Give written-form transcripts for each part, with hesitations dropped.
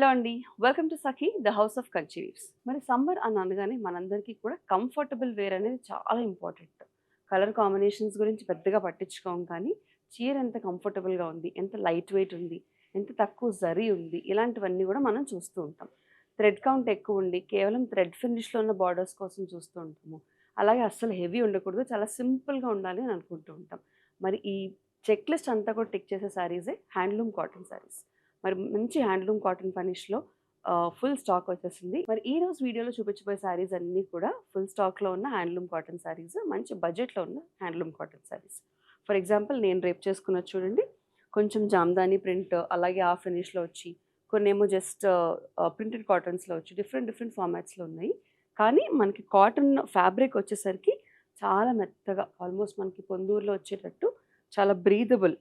Hello అండి. Welcome to Sakhi the house of Kanchi weaves. మరి summer అని అనగానే మనందరికీ కూడా కంఫర్టబుల్ వేర్ అనేది చాలా ఇంపార్టెంట్. కలర్ కాంబినేషన్స్ గురించి పెద్దగా పట్టించుకోం కానీ చీర ఎంత కంఫర్టబుల్‌గా ఉంది, ఎంత లైట్ వెయిట్ ఉంది, ఎంత తక్కువ జరీ ఉంది, ఇలాంటివన్నీ కూడా మనం చూస్తూ ఉంటాం. థ్రెడ్ కౌంట్ ఎక్కువ ఉండి కేవలం థ్రెడ్ ఫినిష్‌లో ఉన్న బార్డర్స్ కోసం చూస్తూ ఉంటాము. అలాగే అస్సలు హెవీ ఉండకూడదు. చాలా సింపుల్‌గా ఉండాలి అని అనుకుంటూ ఉంటాం. మరి ఈ చెక్ లిస్ట్ అంతా కూడా టిక్ చేసే శారీసే హ్యాండ్లూమ్ కాటన్ శారీస్. మరి మంచి హ్యాండ్లూమ్ కాటన్ ఫినిష్‌లో ఫుల్ స్టాక్ వచ్చేసింది. మరి ఈ రోజు వీడియోలో చూపించబోయే శారీస్ అన్నీ కూడా ఫుల్ స్టాక్‌లో ఉన్న హ్యాండ్లూమ్ కాటన్ శారీస్. మంచి బడ్జెట్‌లో ఉన్న handloom cotton saris. For example నేను రేపు చేసుకున్నది చూడండి. కొంచెం జామ్దాని ప్రింట్ అలాగే ఆ ఫినిష్‌లో వచ్చి, కొన్నేమో జస్ట్ ప్రింటెడ్ కాటన్స్‌లో వచ్చి డిఫరెంట్ డిఫరెంట్ ఫార్మాట్స్‌లో ఉన్నాయి. కానీ మనకి కాటన్ ఫ్యాబ్రిక్ వచ్చేసరికి చాలా మెత్తగా ఆల్మోస్ట్ మనకి పొందూరులో వచ్చేటట్టు చాలా బ్రీదబుల్.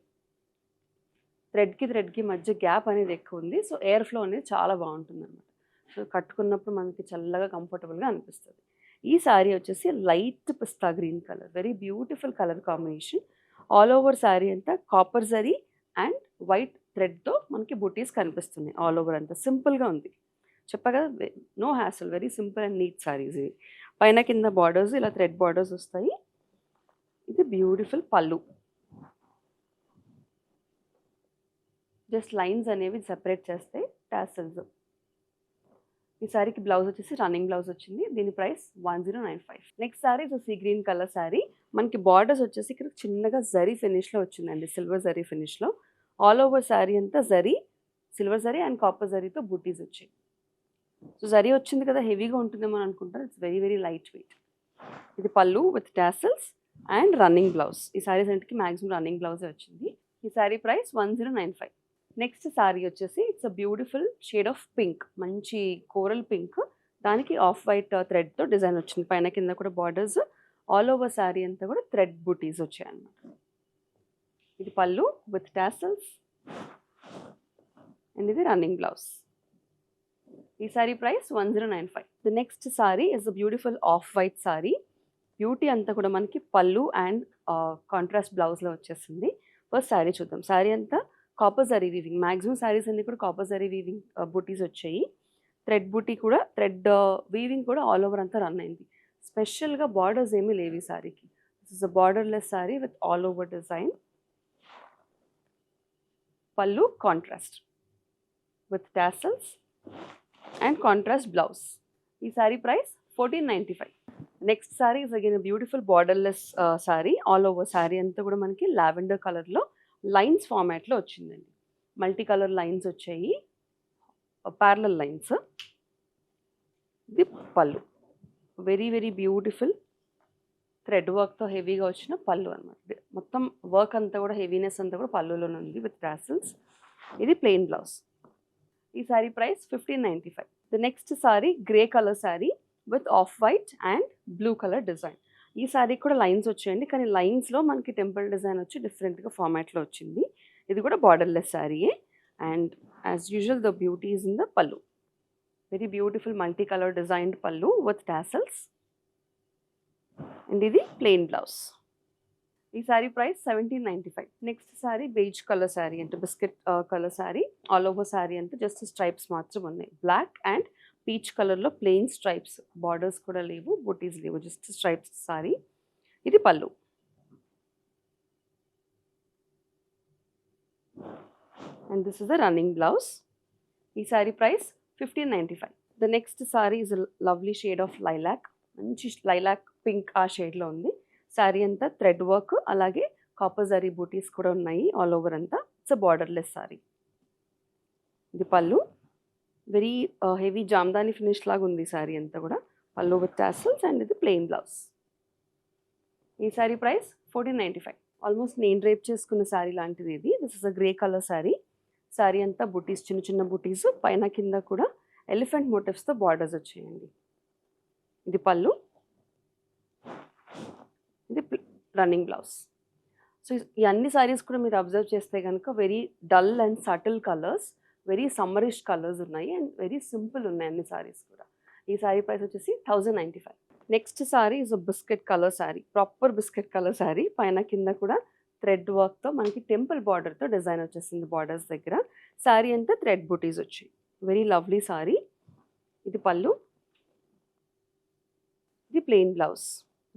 థ్రెడ్‌కి మధ్య గ్యాప్ అనేది ఎక్కువ ఉంది. సో, ఎయిర్ ఫ్లో అనేది చాలా బాగుంటుందన్నమాట. సో, కట్టుకున్నప్పుడు మనకి చల్లగా కంఫర్టబుల్‌గా అనిపిస్తది. ఈ శారీ వచ్చేసి light pista green colour. Very beautiful colour combination. All over sari అంతా కాపర్ జరీ అండ్ వైట్ థ్రెడ్‌తో మనకి బుటీస్ కనిపిస్తున్నాయి. ఆల్ ఓవర్ అంతా సింపుల్‌గా ఉంది. చెప్పా కదా! No hassle, very simple and neat sarees ఇవి. పైన కింద బార్డర్స్ ఇలా థ్రెడ్ బార్డర్స్ వస్తాయి. ఇది బ్యూటిఫుల్ పల్లు. జస్ట్ లైన్స్ అనేవి సెపరేట్ చేస్తే టాసల్స్. ఈ సారీకి బ్లౌజ్ వచ్చేసి రన్నింగ్ బ్లౌజ్ వచ్చింది. దీని price 1095. Next sari sea green colour sari. మనకి బార్డర్స్ వచ్చేసి ఇక్కడ చిన్నగా జరీ ఫినిష్లో వచ్చిందండి, సిల్వర్ జరీ ఫినిష్లో. ఆల్ ఓవర్ శారీ అంతా zari, silver zari and copper జరీతో బూటీస్ వచ్చాయి. సో జరీ వచ్చింది కదా, హెవీగా ఉంటుందేమో అనుకుంటారు. It's very very light weight. ఇది పళ్ళు with tassels and running blouse. ఈ సారీస్ అన్నిటికీ మ్యాక్సిమం రన్నింగ్ బ్లౌజే వచ్చింది. ఈ సారీ ప్రైస్ 1095. నెక్స్ట్ శారీ వచ్చేసి it's a beautiful shade of pink, మంచి కోరల్ పింక్. దానికి ఆఫ్ వైట్ థ్రెడ్తో డిజైన్ వచ్చింది. పైన కింద కూడా బార్డర్స్. ఆల్ ఓవర్ శారీ అంతా కూడా థ్రెడ్ బుటీస్ వచ్చాయి అన్నమాట. ఇది పళ్ళు విత్ టాసల్స్ అండ్ ఇది రన్నింగ్ బ్లౌజ్. ఈ sari price 1095. The next sorry is a beautiful off white sorry. Beauty అంతా కూడా మనకి పళ్ళు అండ్ కాంట్రాస్ట్ బ్లౌజ్లో వచ్చేసింది. ఫస్ట్ శారీ చూద్దాం. శారీ అంతా copper zari weaving. Maximum saris అన్ని కూడా కాపర్ జరీ వీవింగ్ బూటీస్ వచ్చాయి. థ్రెడ్ బూటీ కూడా, థ్రెడ్ వీవింగ్ కూడా ఆల్ ఓవర్ అంతా రన్ అయింది. స్పెషల్గా బార్డర్స్ ఏమీ లేవు ఈ శారీకి. This is a borderless sari with all over design. Pallu contrast with tassels and contrast blouse. ఈ sari price 1495. Next sari is again beautiful borderless sari. All over sari అంతా కూడా మనకి లావెండర్ కలర్లో లైన్స్ ఫార్మాట్లో వచ్చిందండి. మల్టీ కలర్ లైన్స్ వచ్చాయి, ప్యారలల్ లైన్స్. ఇది pallu. Very very beautiful thread వర్క్తో హెవీగా వచ్చిన పళ్ళు అనమాట. మొత్తం వర్క్ అంతా కూడా హెవీనెస్ అంతా కూడా పళ్ళులోనే ఉంది విత్ టాసల్స్. ఇది ప్లెయిన్ బ్లౌజ్. ఈ sari price 1595. The next sari grey colour sari with off white and blue colour design. ఈ శారీ కూడా లైన్స్ వచ్చాయండి, కానీ లైన్స్లో మనకి టెంపుల్ డిజైన్ వచ్చి డిఫరెంట్గా ఫార్మాట్లో వచ్చింది. ఇది కూడా బార్డర్లెస్ శారీయే and as usual the beauty is in the pallu. Very beautiful multi colour designed pallu with tassels and ఇది ప్లెయిన్ బ్లౌజ్. ఈ sari price 1795. Next sari beige colour sari అంటే biscuit colour sari. All over sari అంతా జస్ట్ స్ట్రైప్స్ మాత్రం ఉన్నాయి. బ్లాక్ అండ్ పీచ్ కలర్లో plain stripes, borders కూడా లేవు, బుటీస్ లేవు, జస్ట్ స్ట్రైప్స్ సారీ. ఇది pallu and this is the running blouse. ఈ sari price 1595. The next sorry is lovely shade of lilac. మంచి లైలాక్ పింక్ ఆ షేడ్లో ఉంది. శారీ అంతా థ్రెడ్ వర్క్ అలాగే కాపర్ జరీ బూటీస్ కూడా ఉన్నాయి ఆల్ ఓవర్ అంతా. It's a borderless sorry. ఇది pallu. Very heavy Jamdani finish లాగా ఉంది శారీ అంతా కూడా. పళ్ళు విత్ టాసల్స్ అండ్ ఇది ప్లెయిన్ బ్లౌజ్. ఈ శారీ ప్రైస్ 1495. ఆల్మోస్ట్ నేను రేప్ చేసుకున్న శారీ లాంటిది ఇది. This is a grey colour sari. Sari అంతా బుటీస్, చిన్న చిన్న బుటీస్, పైన కింద కూడా ఎలిఫెంట్ మోటివ్స్తో బార్డర్స్ వచ్చాయండి. ఇది పళ్ళు, ఇది రన్నింగ్ బ్లౌజ్. సో ఈ అన్ని శారీస్ కూడా మీరు అబ్జర్వ్ చేస్తే కనుక very dull and subtle colours, very summerish colours ఉన్నాయి అండ్ వెరీ సింపుల్ ఉన్నాయి అన్ని శారీస్ కూడా. ఈ శారీ ప్రైస్ వచ్చేసి 1095. Next sari is biscuit colour sari. Proper biscuit colour sari. పైన కింద కూడా థ్రెడ్ వర్క్తో మనకి టెంపుల్ బార్డర్తో డిజైన్ వచ్చేసింది బార్డర్స్ దగ్గర. శారీ అంతా థ్రెడ్ బుటీస్ వచ్చాయి. Very lovely sorry. ఇది పళ్ళు, ఇది ప్లెయిన్ బ్లౌజ్,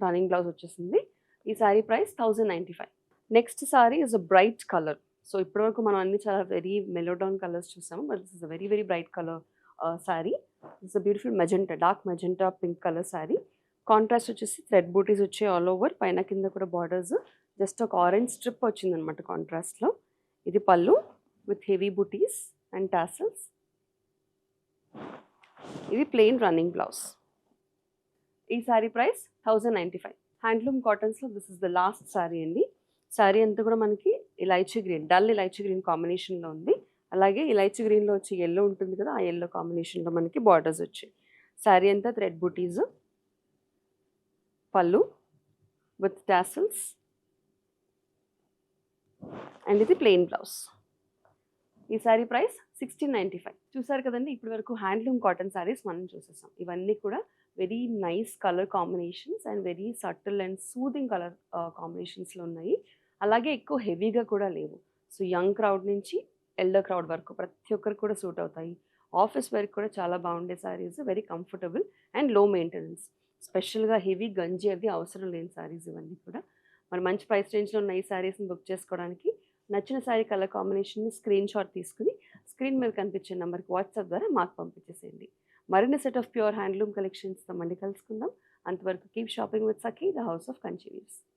రన్నింగ్ బ్లౌజ్ వచ్చేసింది. ఈ sari price 1095. Next sorry is a bright colour. So ఇప్పటివరకు మనం అన్ని చాలా వెరీ మెలోడౌన్ కలర్స్ చూసాము, but this is a very very bright colour sorry. This a beautiful magenta, dark magenta pink colour sorry. Contrast వచ్చేసి thread బూటీస్ వచ్చాయి all over, పైన కింద కూడా బార్డర్స్. జస్ట్ ఒక ఆరెంజ్ స్ట్రిప్ వచ్చిందనమాట కాంట్రాస్ట్లో. ఇది పళ్ళు with heavy butis and tassels. ఇది ప్లెయిన్ రన్నింగ్ బ్లౌజ్. ఈ సారీ ప్రైస్ 1095. హ్యాండ్లూమ్ కాటన్స్లో this is the last sari అండి. సారీ అంతా కూడా మనకి ilaichi green, dull ilaichi green కాంబినేషన్లో ఉంది. అలాగే ఇలైచీ గ్రీన్లో వచ్చి ఎల్లో ఉంటుంది కదా, ఆ ఎల్లో కాంబినేషన్లో మనకి బార్డర్స్ వచ్చాయి. సారీ అంతా థ్రెడ్ బూటీస్, పళ్ళు విత్ టాసల్స్, అండ్ ఇది ప్లెయిన్ బ్లౌజ్. ఈ సారీ ప్రైస్ 1695. చూసారు కదండి, ఇప్పటి వరకు హ్యాండ్లూమ్ కాటన్ సారీస్ మనం చూసేసాం. ఇవన్నీ కూడా very nice colour combinations and very subtle and soothing colour కాంబినేషన్స్లో ఉన్నాయి. అలాగే ఎక్కువ హెవీగా కూడా లేవు. సో యంగ్ క్రౌడ్ నుంచి ఎల్డర్ క్రౌడ్ వరకు ప్రతి ఒక్కరికి కూడా సూట్ అవుతాయి. ఆఫీస్ వేర్కి కూడా చాలా బాగుండే సారీస్, వెరీ కంఫర్టబుల్ అండ్ లో మెయింటెనెన్స్. స్పెషల్గా హెవీ గంజి అది అవసరం లేని సారీస్ ఇవన్నీ కూడా. మరి మంచి ప్రైస్ రేంజ్లో ఉన్న ఈ సారీస్ని బుక్ చేసుకోవడానికి నచ్చిన సారీ కలర్ కాంబినేషన్ని స్క్రీన్ షాట్ తీసుకుని స్క్రీన్ మీద కనిపించే నెంబర్కి వాట్సాప్ ద్వారా మాకు పంపించేసేయండి. మరిన్ని సెట్ ఆఫ్ ప్యూర్ హ్యాండ్లూమ్ కలెక్షన్స్తో మళ్ళీ కలుసుకుందాం. అంతవరకు keep shopping with Sakhi, the house of Kanchi weaves.